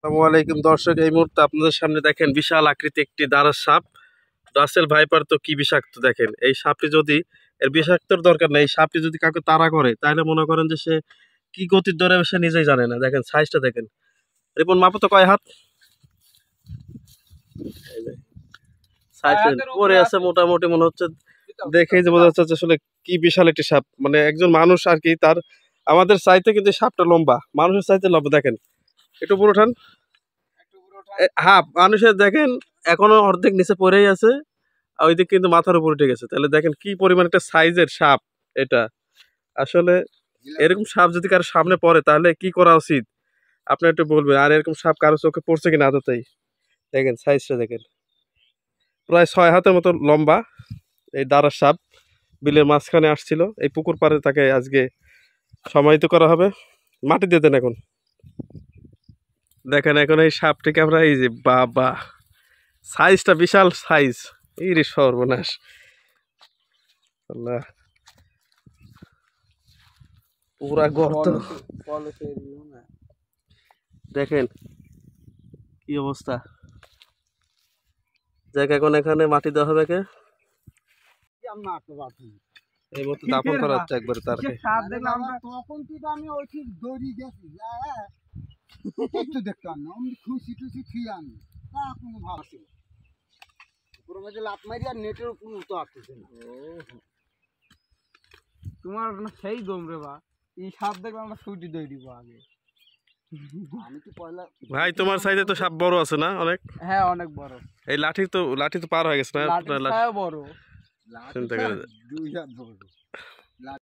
আসসালামু আলাইকুম দর্শক, এই মুহূর্তে আপনাদের সামনে দেখেন বিশাল আকৃতি একটি দাঁড়ার সাপ। রাসেল ভাইপার তো কি বিষাক্ত দেখেন। এই সাপটি যদি এর বিষাক্তর দরকার নেই, এই সাপটি যদি কাউকে তাড়া করে তাহলে মনে করেন যে সে কি গতির ধরে সে নিজেই জানে না। দেখেন সাইজটা দেখেন। রিপন মাপো তো কয় হাত। সাইজ পরে আছে মোটামুটি মনে হচ্ছে, দেখেই যে বোঝা যাচ্ছে যে আসলে কি বিশাল একটি সাপ। মানে একজন মানুষ আর কি, তার আমাদের চাইতে কিন্তু এই সাপটা লম্বা, মানুষের চাইতে লম্বা। দেখেন একটু পুরো উঠান। হ্যাঁ, মানুষের দেখেন এখনো অর্ধেক নিচে পড়েই আছে, আর ওই দিক কিন্তু মাথার উপর উঠে গেছে। তাহলে দেখেন কি পরিমাণ একটা সাইজের সাপ এটা। আসলে এরকম সাপ যদি কারো সামনে পড়ে তাহলে কি করা উচিত আপনি একটু বলবেন। আর এরকম সাপ কারো চোখে পড়ছে কিনা আদতেই। দেখেন সাইজটা দেখেন, প্রায় 6 হাতের মতো লম্বা এই দাঁড়ার সাপ। বিলের মাঝখানে আসছিল, এই পুকুর পাড়ে তাকে আজকে সমাহিত করা হবে। মাটি দিয়ে দেন এখন। দেখেন এখন এই সাপটিকে আমরা এই যে বাবা, সাইজটা বিশাল সাইজ। এই রে সর্বনাশ, আল্লাহ, পুরা গর্ত। দেখেন কি অবস্থা। দেখ এখন এখানে মাটি দেওয়া হবে, কে এই মতো দাপন করা হচ্ছে একবারে তারকে। তখন কিন্তু আমি ওই দড়ি গেছি একটু দেখতাম না, অমনি খুশি টুসি খেয়ে আমি তা কোনো ভাব ছিল পুরো মধ্যে লাত মারি আর নেটের উপর উঠতে আসতেছে না। তোমার সেই দম রে বা, এই সাপ দেখলে আমরা ছুটি দিয়ে দিব আগে। আমি তো পয়লা ভাই তোমার সাইজে তো সাপ বড় আছে না অনেক? হ্যাঁ অনেক বড়। এই লাঠি তো পার হয়ে গেছে না? লাঠি বড়, লাঠি 2 হাত বড়।